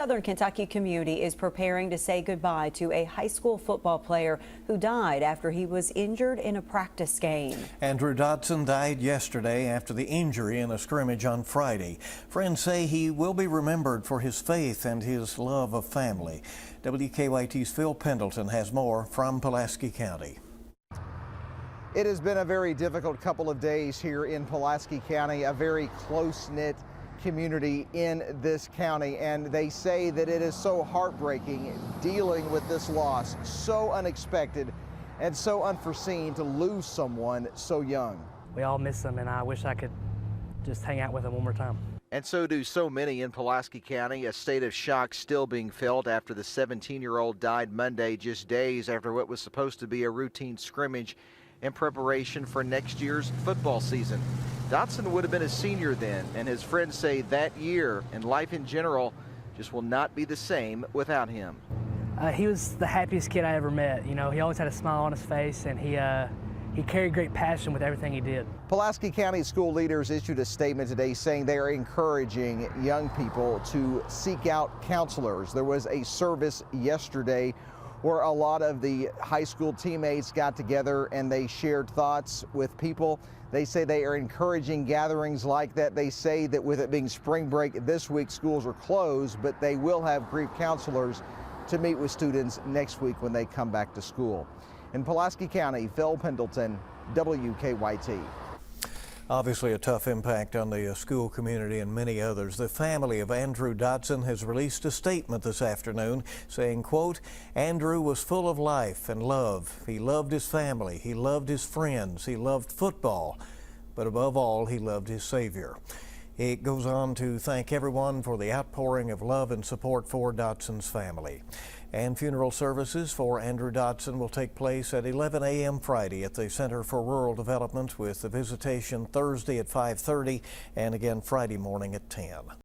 Southern Kentucky community is preparing to say goodbye to a high school football player who died after he was injured in a practice game. Andrew Dotson died yesterday after the injury in a scrimmage on Friday. Friends say he will be remembered for his faith and his love of family. WKYT's Phil Pendleton has more from Pulaski County. It has been a very difficult couple of days here in Pulaski County, a very close-knit community in this county, and they say that it is so heartbreaking dealing with this loss, so unexpected and so unforeseen to lose someone so young. We all miss them, and I wish I could just hang out with them one more time. And so do so many in Pulaski County, a state of shock still being felt after the 17-year-old died Monday, just days after what was supposed to be a routine scrimmage in preparation for next year's football season. Dotson would have been a senior then, and his friends say that year and life in general just will not be the same without him. He was the happiest kid I ever met. You know, he always had a smile on his face, and he carried great passion with everything he did. Pulaski County school leaders issued a statement today saying they are encouraging young people to seek out counselors. There was a service yesterday where a lot of the high school teammates got together and they shared thoughts with people. They say they are encouraging gatherings like that. They say that with it being spring break this week, schools are closed, but they will have grief counselors to meet with students next week when they come back to school. In Pulaski County, Phil Pendleton, WKYT. Obviously a tough impact on the school community and many others. The family of Andrew Dotson has released a statement this afternoon saying, quote, Andrew was full of life and love. He loved his family. He loved his friends. He loved football. But above all, he loved his Savior. It goes on to thank everyone for the outpouring of love and support for Dotson's family. And funeral services for Andrew Dotson will take place at 11 a.m. Friday at the Center for Rural Development, with the visitation Thursday at 5:30 and again Friday morning at 10.